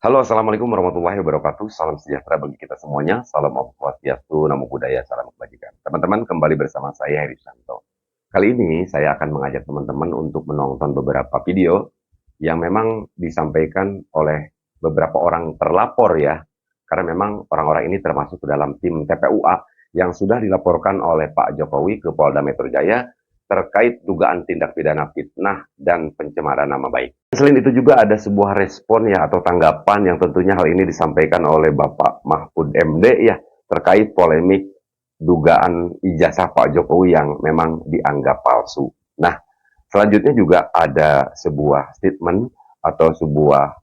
Halo, assalamualaikum warahmatullahi wabarakatuh. Salam sejahtera bagi kita semuanya. Salam Om Swastiastu, Namo Buddhaya, salam kebajikan. Teman-teman, kembali bersama saya Heri Santo. Kali ini saya akan mengajak teman-teman untuk menonton beberapa video yang memang disampaikan oleh beberapa orang terlapor ya. Karena memang orang-orang ini termasuk ke dalam tim TPUA yang sudah dilaporkan oleh Pak Jokowi ke Polda Metro Jaya terkait dugaan tindak pidana fitnah dan pencemaran nama baik. Selain itu juga ada sebuah respon ya atau tanggapan yang tentunya hal ini disampaikan oleh Bapak Mahfud MD ya terkait polemik dugaan ijazah Pak Jokowi yang memang dianggap palsu. Nah, selanjutnya juga ada sebuah statement atau sebuah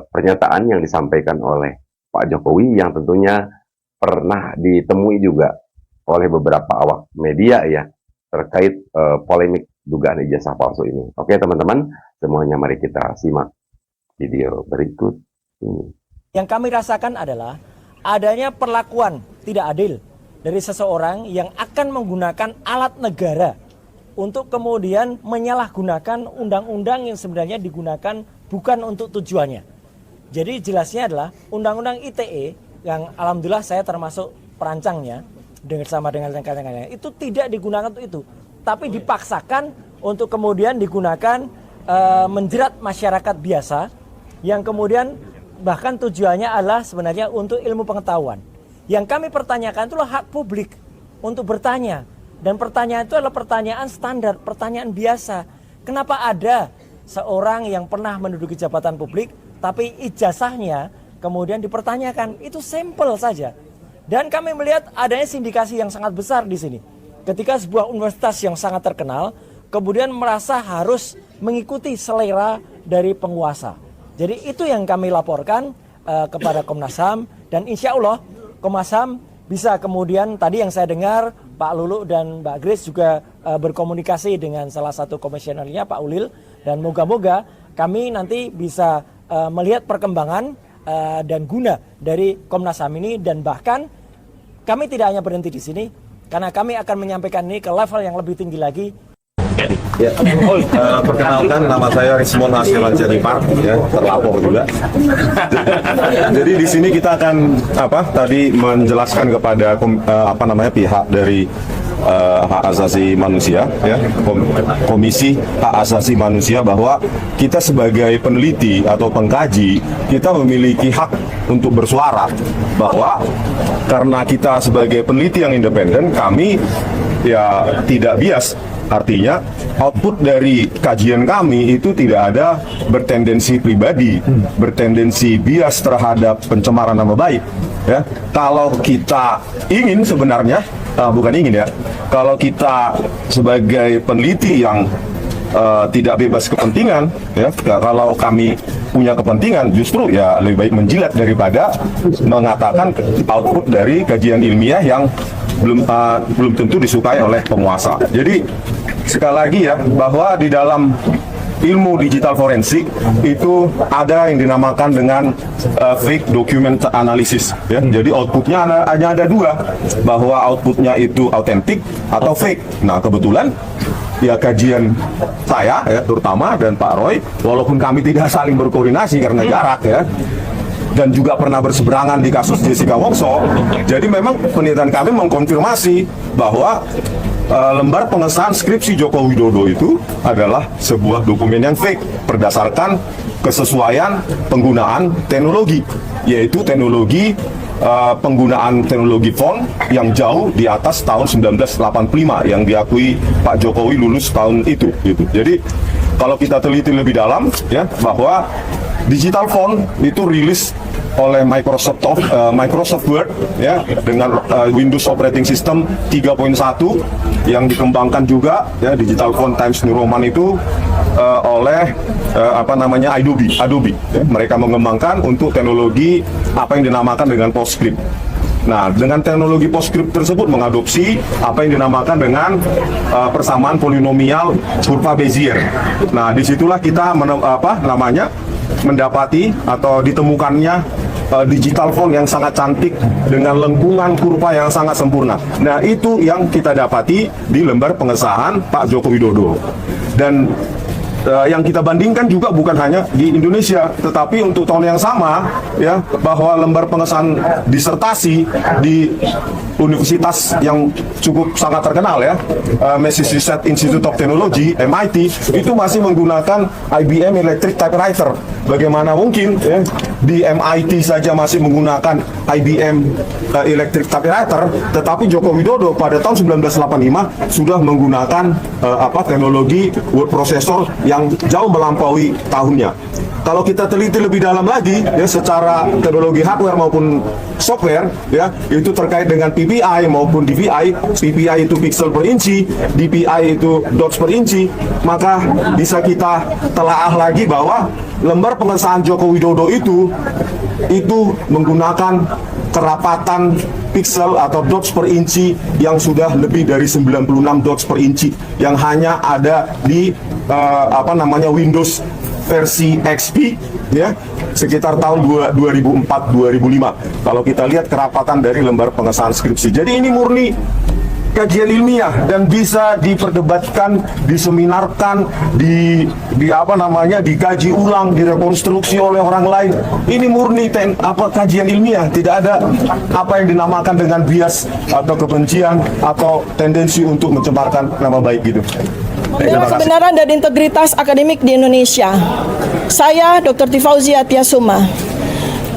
pernyataan yang disampaikan oleh Pak Jokowi yang tentunya pernah ditemui juga oleh beberapa awak media ya terkait polemik dugaan ijazah palsu ini. Oke teman-teman, semuanya mari kita simak video berikut ini. Yang kami rasakan adalah adanya perlakuan tidak adil dari seseorang yang akan menggunakan alat negara untuk kemudian menyalahgunakan undang-undang yang sebenarnya digunakan bukan untuk tujuannya. Jadi jelasnya adalah undang-undang ITE yang alhamdulillah saya termasuk perancangnya bersama dengan rekan-rekannya itu tidak digunakan untuk itu, tapi dipaksakan untuk kemudian digunakan menjerat masyarakat biasa yang kemudian bahkan tujuannya adalah sebenarnya untuk ilmu pengetahuan. Yang kami pertanyakan itulah hak publik untuk bertanya, dan pertanyaan itu adalah pertanyaan standar, pertanyaan biasa. Kenapa ada seorang yang pernah menduduki jabatan publik tapi ijazahnya kemudian dipertanyakan? Itu sampel saja. Dan kami melihat adanya sindikasi yang sangat besar di sini. Ketika sebuah universitas yang sangat terkenal kemudian merasa harus mengikuti selera dari penguasa. Jadi itu yang kami laporkan kepada Komnas HAM, dan insya Allah Komnas HAM bisa kemudian, tadi yang saya dengar Pak Lulu dan Mbak Grace juga berkomunikasi dengan salah satu komisionernya Pak Ulil, dan moga-moga kami nanti bisa melihat perkembangan dan guna dari Komnas HAM ini, dan bahkan kami tidak hanya berhenti di sini karena kami akan menyampaikan ini ke level yang lebih tinggi lagi. Ya, perkenalkan nama saya Rismon Hasilan Janipar, ya, terlapor juga. Jadi di sini kita akan tadi menjelaskan kepada pihak dari hak asasi manusia, ya, Komisi Hak Asasi Manusia, bahwa kita sebagai peneliti atau pengkaji kita memiliki hak untuk bersuara, bahwa karena kita sebagai peneliti yang independen kami ya tidak bias. Artinya output dari kajian kami itu tidak ada bertendensi pribadi, bertendensi bias terhadap pencemaran nama baik. Ya, kalau kita ingin sebenarnya, bukan ingin ya, kalau kita sebagai peneliti yang tidak bebas kepentingan, ya, kalau kami punya kepentingan justru ya lebih baik menjilat daripada mengatakan output dari kajian ilmiah yang belum tentu disukai oleh penguasa. Jadi sekali lagi ya, bahwa di dalam ilmu digital forensik itu ada yang dinamakan dengan fake document analysis, ya. Jadi outputnya hanya ada dua, bahwa outputnya itu autentik atau fake. Nah kebetulan ya kajian saya ya terutama dan Pak Roy, walaupun kami tidak saling berkoordinasi karena jarak ya, dan juga pernah berseberangan di kasus Jessica Wongso, jadi memang penelitian kami mengkonfirmasi bahwa lembar pengesahan skripsi Joko Widodo itu adalah sebuah dokumen yang fake berdasarkan kesesuaian penggunaan teknologi, yaitu teknologi penggunaan teknologi font yang jauh di atas tahun 1985 yang diakui Pak Jokowi lulus tahun itu gitu. Jadi kalau kita teliti lebih dalam ya, bahwa digital font itu rilis oleh Microsoft Word ya dengan Windows Operating System 3.1 yang dikembangkan juga ya, digital font Times New Roman itu oleh Adobe ya. Mereka mengembangkan untuk teknologi apa yang dinamakan dengan PostScript. Nah, dengan teknologi PostScript tersebut mengadopsi apa yang dinamakan dengan persamaan polinomial kurva Bezier. Nah, disitulah kita mendapati atau ditemukannya digital font yang sangat cantik dengan lengkungan kurva yang sangat sempurna. Nah, itu yang kita dapati di lembar pengesahan Pak Joko Widodo. Dan yang kita bandingkan juga bukan hanya di Indonesia, tetapi untuk tahun yang sama ya, bahwa lembar pengesahan disertasi di universitas yang cukup sangat terkenal ya, Massachusetts Institute of Technology (MIT) itu masih menggunakan IBM Electric Typewriter. Bagaimana mungkin ya, di MIT saja masih menggunakan IBM Electric Typewriter, tetapi Joko Widodo pada tahun 1985 sudah menggunakan teknologi word processor yang jauh melampaui tahunnya. Kalau kita teliti lebih dalam lagi ya, secara teknologi hardware maupun software ya, itu terkait dengan PPI maupun DPI. PPI itu pixel per inci, DPI itu dots per inci, maka bisa kita telaah lagi bahwa lembar pengesahan Joko Widodo itu menggunakan kerapatan pixel atau dots per inci yang sudah lebih dari 96 dots per inci yang hanya ada di Windows versi XP ya, sekitar tahun 2004-2005 kalau kita lihat kerapatan dari lembar pengesahan skripsi. Jadi ini murni kajian ilmiah dan bisa diperdebatkan, diseminarkan, dikaji ulang, direkonstruksi oleh orang lain. Ini murni kajian ilmiah, tidak ada apa yang dinamakan dengan bias atau kebencian atau tendensi untuk mencemarkan nama baik gitu. Membela kebenaran dan integritas akademik di Indonesia. Saya Dr. Tifauzia Tiasuma.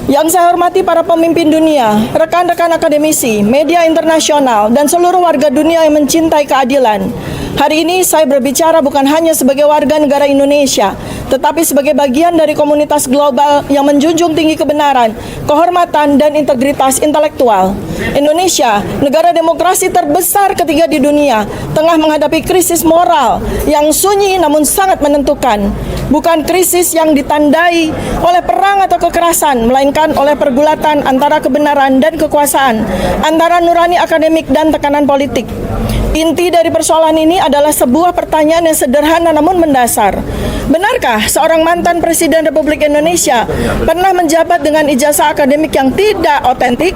Yang saya hormati para pemimpin dunia, rekan-rekan akademisi, media internasional, dan seluruh warga dunia yang mencintai keadilan. Hari ini saya berbicara bukan hanya sebagai warga negara Indonesia, tetapi sebagai bagian dari komunitas global yang menjunjung tinggi kebenaran, kehormatan, dan integritas intelektual. Indonesia, negara demokrasi terbesar ketiga di dunia, tengah menghadapi krisis moral yang sunyi namun sangat menentukan. Bukan krisis yang ditandai oleh perang atau kekerasan, melainkan oleh pergulatan antara kebenaran dan kekuasaan, antara nurani akademik dan tekanan politik. Inti dari persoalan ini adalah sebuah pertanyaan yang sederhana namun mendasar. Benarkah seorang mantan Presiden Republik Indonesia pernah menjabat dengan ijazah akademik yang tidak otentik?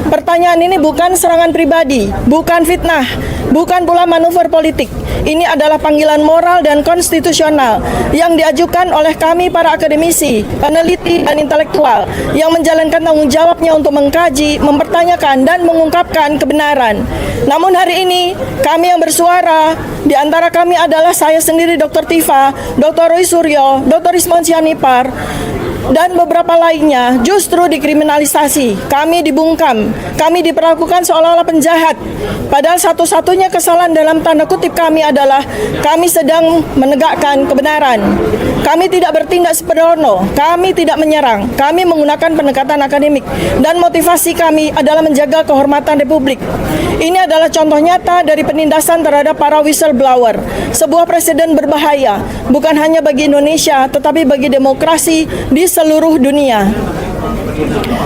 Pertanyaan ini bukan serangan pribadi, bukan fitnah, bukan pula manuver politik. Ini adalah panggilan moral dan konstitusional yang diajukan oleh kami para akademisi, peneliti, dan intelektual yang menjalankan tanggung jawabnya untuk mengkaji, mempertanyakan, dan mengungkapkan kebenaran. Namun hari ini, kami yang bersuara, di antara kami adalah saya sendiri Dr. Tifa, Dr. Roy Suryo, Dr. Rismon Sianipar, dan beberapa lainnya justru dikriminalisasi. Kami dibungkam, kami diperlakukan seolah-olah penjahat. Padahal satu-satunya kesalahan dalam tanda kutip kami adalah kami sedang menegakkan kebenaran. Kami tidak bertindak sembrono, kami tidak menyerang, kami menggunakan pendekatan akademik, dan motivasi kami adalah menjaga kehormatan Republik. Ini adalah contoh nyata dari penindasan terhadap para whistleblower, sebuah presiden berbahaya, bukan hanya bagi Indonesia, tetapi bagi demokrasi di seluruh dunia.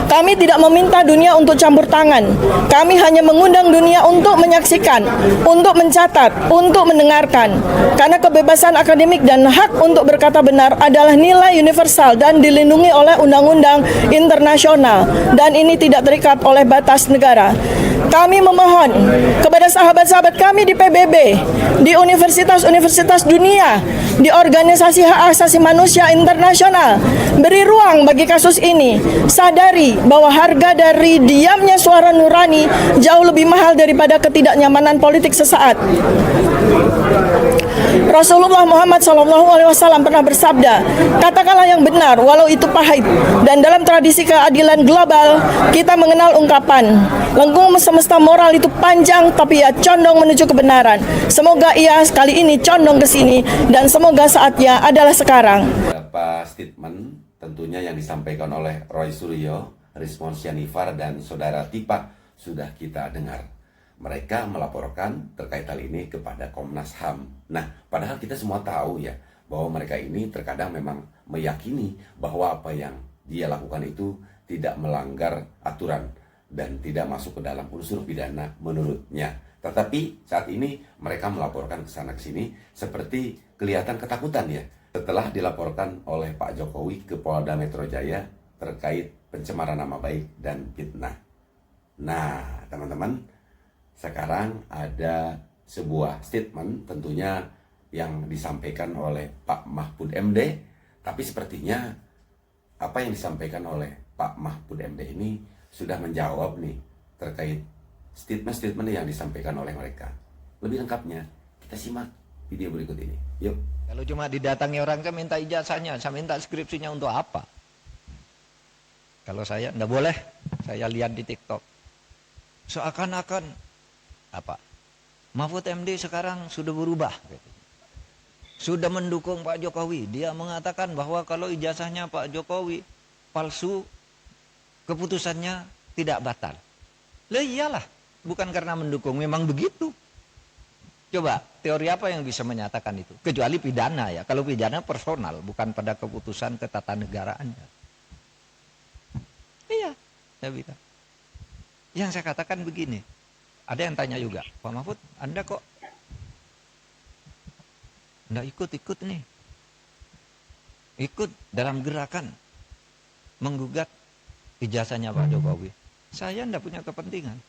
Kami tidak meminta dunia untuk campur tangan. Kami hanya mengundang dunia untuk menyaksikan, untuk mencatat, untuk mendengarkan. Karena kebebasan akademik dan hak untuk berkata benar adalah nilai universal dan dilindungi oleh undang-undang internasional. Dan ini tidak terikat oleh batas negara. Kami memohon kepada sahabat-sahabat kami di PBB, di universitas-universitas dunia, di organisasi hak asasi manusia internasional, beri ruang bagi kasus ini. Sadari bahwa harga dari diamnya suara nurani jauh lebih mahal daripada ketidaknyamanan politik sesaat. Rasulullah Muhammad SAW pernah bersabda, katakanlah yang benar walau itu pahit. Dan dalam tradisi keadilan global, kita mengenal ungkapan, lengkung semesta moral itu panjang tapi ia condong menuju kebenaran. Semoga ia kali ini condong ke sini dan semoga saatnya adalah sekarang. Beberapa statement tentunya yang disampaikan oleh Roy Suryo, Rismon Sianipar, dan Saudara Tipa sudah kita dengar. Mereka melaporkan terkait hal ini kepada Komnas HAM. Nah, padahal kita semua tahu ya, bahwa mereka ini terkadang memang meyakini bahwa apa yang dia lakukan itu tidak melanggar aturan dan tidak masuk ke dalam unsur pidana menurutnya. Tetapi saat ini mereka melaporkan ke sana ke sini seperti kelihatan ketakutan ya, setelah dilaporkan oleh Pak Jokowi ke Polda Metro Jaya terkait pencemaran nama baik dan fitnah. Nah, teman-teman, sekarang ada sebuah statement tentunya yang disampaikan oleh Pak Mahfud MD, tapi sepertinya apa yang disampaikan oleh Pak Mahfud MD ini sudah menjawab nih terkait statement-statement yang disampaikan oleh mereka. Lebih lengkapnya kita simak video berikut ini. Yuk. Kalau cuma didatangi orang, saya minta ijazahnya, saya minta skripsinya untuk apa? Kalau saya enggak boleh, saya lihat di TikTok. Seakan-akan apa? Mahfud MD sekarang sudah berubah. Gitu. Sudah mendukung Pak Jokowi. Dia mengatakan bahwa kalau ijazahnya Pak Jokowi palsu, keputusannya tidak batal. Lah iyalah, bukan karena mendukung, memang begitu. Coba, teori apa yang bisa menyatakan itu? Kecuali pidana ya. Kalau pidana personal, bukan pada keputusan ketatanegaraannya. Iya, saya bilang. Yang saya katakan begini, ada yang tanya juga, Pak Mahfud, Anda kok nggak ikut nih? Ikut dalam gerakan menggugat ijazahnya Pak Jokowi. Saya nggak punya kepentingan.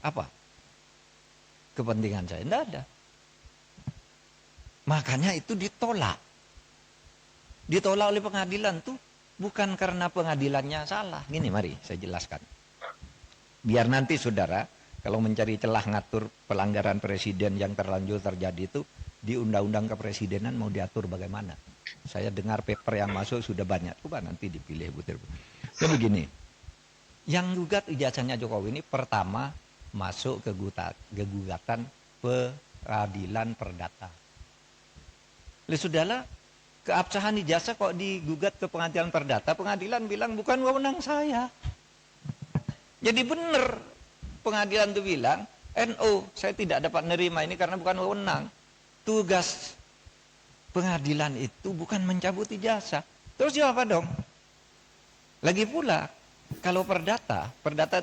Apa? Kepentingan saya nggak ada. Makanya itu ditolak. Ditolak oleh pengadilan tuh bukan karena pengadilannya salah. Gini, mari saya jelaskan. Biar nanti saudara, kalau mencari celah ngatur pelanggaran presiden yang terlanjur terjadi itu, di undang-undang kepresidenan mau diatur bagaimana. Saya dengar paper yang masuk sudah banyak. Coba nanti dipilih butir. Jadi begini, yang gugat ijazahnya Jokowi ini pertama masuk ke gugatan peradilan perdata. Sudahlah, keabsahan ijazah kok digugat ke pengadilan perdata, pengadilan bilang bukan wewenang saya. Jadi benar pengadilan itu bilang, NO, saya tidak dapat nerima ini karena bukan wewenang. Tugas pengadilan itu bukan mencabut ijazah. Terus jawab apa dong? Lagi pula, kalau perdata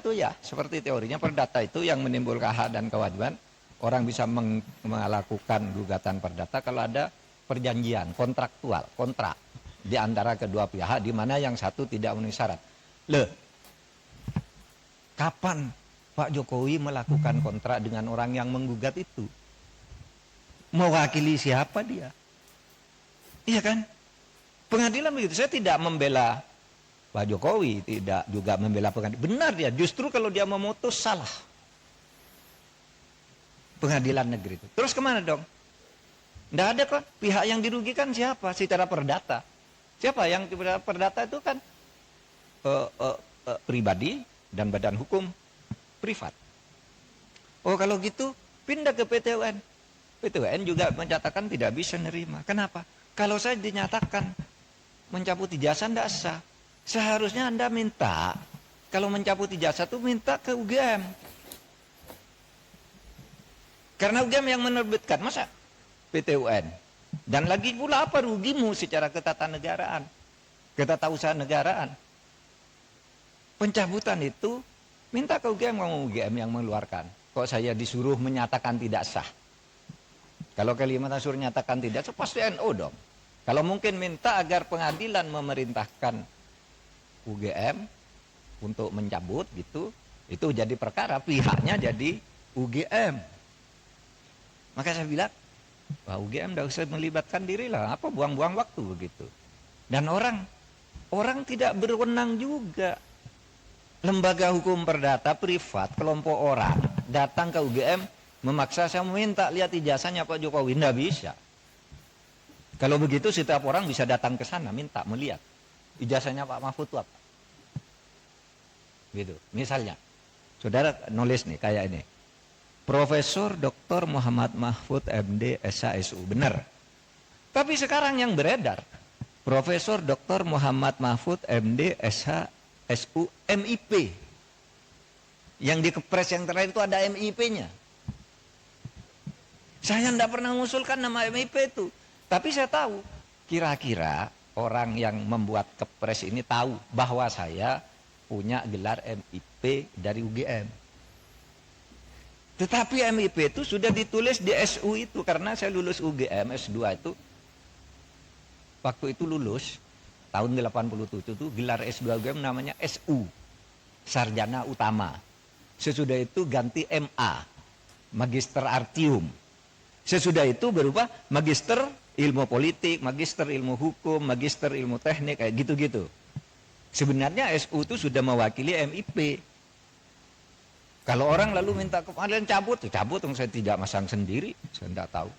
itu ya seperti teorinya, perdata itu yang menimbulkan hak dan kewajiban. Orang bisa melakukan gugatan perdata kalau ada perjanjian kontraktual, kontrak di antara kedua pihak di mana yang satu tidak memenuhi syarat. Kapan Pak Jokowi melakukan kontrak dengan orang yang menggugat itu? Mewakili siapa dia? Iya kan? Pengadilan begitu. Saya tidak membela Pak Jokowi, tidak juga membela pengadilan. Benar dia, justru kalau dia memutus salah. Pengadilan negeri itu. Terus kemana dong? Tidak ada kok. Pihak yang dirugikan siapa? Secara perdata. Siapa yang perdata itu kan pribadi dan badan hukum privat. Oh kalau gitu pindah ke PT UN. PT UN juga menyatakan tidak bisa nerima. Kenapa? Kalau saya dinyatakan mencabut ijazah tidak sah. Seharusnya Anda minta, kalau mencabut ijazah itu minta ke UGM. Karena UGM yang menerbitkan, masa PT UN? Dan lagi pula apa rugimu secara ketatanegaraan, ketatausahaan-negaraan? Pencabutan itu minta ke UGM, kamu UGM yang mengeluarkan. Kok saya disuruh menyatakan tidak sah? Kalau Kalimantan suruh nyatakan tidak sah, pasti NO dong. Kalau mungkin minta agar pengadilan memerintahkan UGM untuk mencabut gitu, itu jadi perkara, pihaknya jadi UGM. Maka saya bilang, wah UGM tidak usah melibatkan diri lah, apa buang-buang waktu begitu. Dan orang tidak berwenang juga. Lembaga hukum perdata privat, kelompok orang datang ke UGM memaksa saya meminta lihat ijazahnya Pak Jokowi, tidak bisa. Kalau begitu setiap orang bisa datang ke sana minta melihat ijazahnya Pak Mahfud itu apa. Gitu. Misalnya, saudara nulis nih kayak ini. Profesor Dr. Muhammad Mahfud MD SHSU, benar. Tapi sekarang yang beredar, Profesor Dr. Muhammad Mahfud MD SHSU MIP. Yang di kepres yang terakhir itu ada MIP-nya. Saya tidak pernah mengusulkan nama MIP itu. Tapi saya tahu, kira-kira orang yang membuat kepres ini tahu bahwa saya punya gelar MIP dari UGM. Tetapi MIP itu sudah ditulis di SU itu, karena saya lulus UGM S2 itu. Waktu itu lulus, tahun 87 itu gelar S2 UGM namanya SU, Sarjana Utama. Sesudah itu ganti MA, Magister Artium. Sesudah itu berupa magister ilmu politik, magister ilmu hukum, magister ilmu teknik, kayak gitu-gitu. Sebenarnya SU itu sudah mewakili MIP. Kalau orang lalu minta kalian cabut, cabut, saya tidak masang sendiri, saya tidak tahu.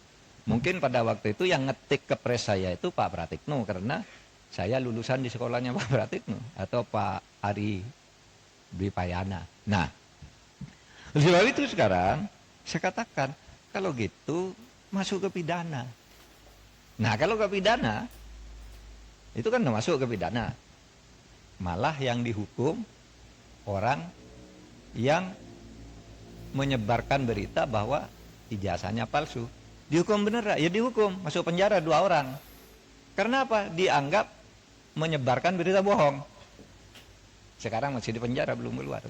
Mungkin pada waktu itu yang ngetik ke pres saya itu Pak Pratikno, karena saya lulusan di sekolahnya Pak Pratikno atau Pak Ari Dwipayana. Nah, sebab itu sekarang saya katakan, kalau gitu masuk ke pidana. Nah, kalau ke pidana, itu kan masuk ke pidana. Malah yang dihukum orang yang menyebarkan berita bahwa ijazahnya palsu. Dihukum bener, ya dihukum, masuk penjara 2 orang. Karena apa? Dianggap menyebarkan berita bohong. Sekarang masih di penjara, belum keluar.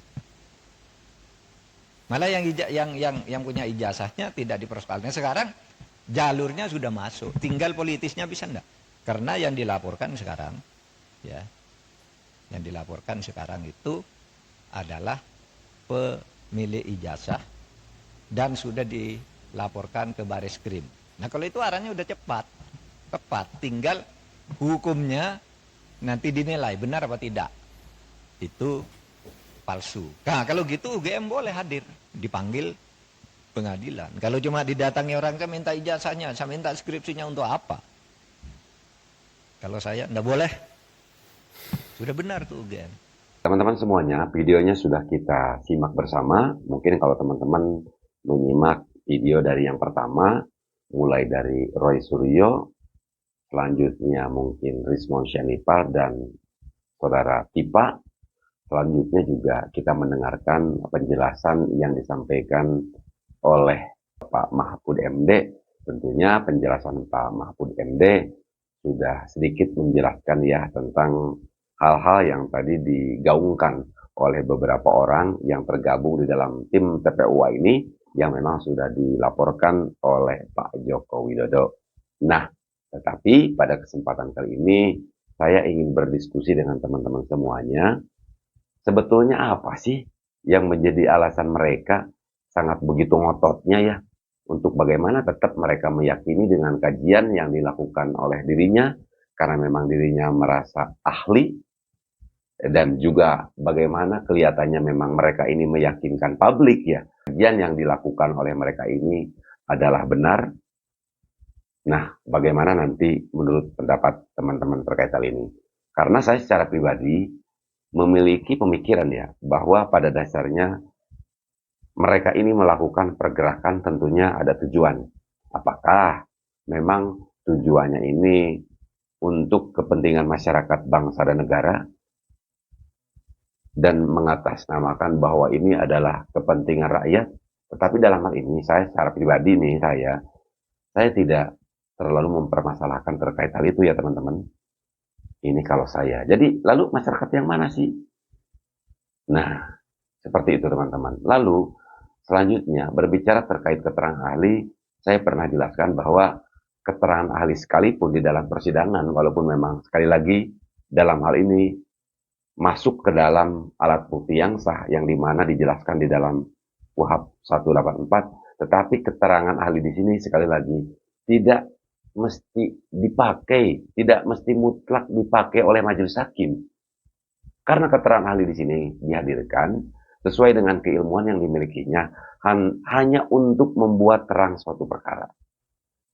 Malah yang punya ijazahnya tidak dipersoalkan. Sekarang jalurnya sudah masuk, tinggal politisnya bisa enggak? Karena yang dilaporkan sekarang, ya, yang dilaporkan sekarang itu adalah pemilik ijazah dan sudah dilaporkan ke Bareskrim. Nah, kalau itu arahnya udah tepat, tinggal hukumnya nanti dinilai benar apa tidak. Itu palsu. Nah, kalau gitu UGM boleh hadir, dipanggil pengadilan. Kalau cuma didatangi orang, saya minta ijazahnya, saya minta skripsinya untuk apa? Kalau saya enggak boleh. Sudah benar tuh UGM. Teman-teman semuanya, videonya sudah kita simak bersama. Mungkin kalau teman-teman menyimak video dari yang pertama, mulai dari Roy Suryo, selanjutnya mungkin Rismon Syanipar dan Saudara Tipa, selanjutnya juga kita mendengarkan penjelasan yang disampaikan oleh Pak Mahfud MD. Tentunya penjelasan Pak Mahfud MD sudah sedikit menjelaskan ya tentang hal-hal yang tadi digaungkan oleh beberapa orang yang tergabung di dalam tim TPUA ini yang memang sudah dilaporkan oleh Pak Joko Widodo. Nah, tetapi pada kesempatan kali ini saya ingin berdiskusi dengan teman-teman semuanya. Sebetulnya apa sih yang menjadi alasan mereka sangat begitu ngototnya ya untuk bagaimana tetap mereka meyakini dengan kajian yang dilakukan oleh dirinya karena memang dirinya merasa ahli, dan juga bagaimana kelihatannya memang mereka ini meyakinkan publik ya kajian yang dilakukan oleh mereka ini adalah benar. Nah, bagaimana nanti menurut pendapat teman-teman terkait hal ini? Karena saya secara pribadi memiliki pemikiran ya bahwa pada dasarnya mereka ini melakukan pergerakan tentunya ada tujuan. Apakah memang tujuannya ini untuk kepentingan masyarakat bangsa dan negara dan mengatasnamakan bahwa ini adalah kepentingan rakyat? Tetapi dalam hal ini saya secara pribadi nih saya tidak terlalu mempermasalahkan terkait hal itu ya teman-teman. Ini kalau saya. Jadi lalu masyarakat yang mana sih? Nah, seperti itu teman-teman. Lalu selanjutnya berbicara terkait keterangan ahli, saya pernah jelaskan bahwa keterangan ahli sekalipun di dalam persidangan, walaupun memang sekali lagi dalam hal ini masuk ke dalam alat bukti yang sah, yang dimana dijelaskan di dalam KUHP 184, tetapi keterangan ahli di sini sekali lagi tidak mesti dipakai, tidak mesti mutlak dipakai oleh majelis hakim. Karena keterangan ahli di sini dihadirkan sesuai dengan keilmuan yang dimilikinya hanya untuk membuat terang suatu perkara.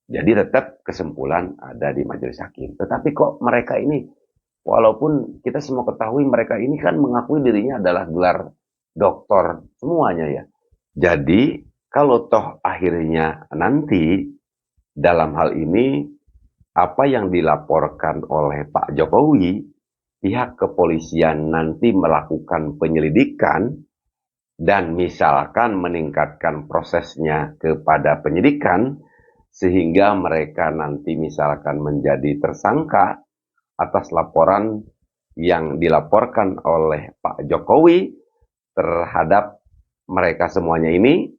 Jadi tetap kesimpulan ada di majelis hakim. Tetapi kok mereka ini, walaupun kita semua ketahui mereka ini kan mengakui dirinya adalah gelar doktor semuanya ya. Jadi kalau toh akhirnya nanti dalam hal ini apa yang dilaporkan oleh Pak Jokowi, pihak kepolisian nanti melakukan penyelidikan dan misalkan meningkatkan prosesnya kepada penyidikan sehingga mereka nanti misalkan menjadi tersangka atas laporan yang dilaporkan oleh Pak Jokowi terhadap mereka semuanya ini,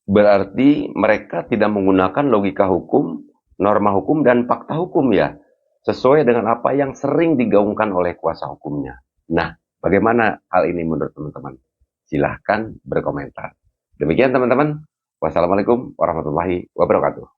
berarti mereka tidak menggunakan logika hukum, norma hukum, dan fakta hukum ya, sesuai dengan apa yang sering digaungkan oleh kuasa hukumnya. Nah, bagaimana hal ini menurut teman-teman? Silahkan berkomentar. Demikian teman-teman. Wassalamualaikum warahmatullahi wabarakatuh.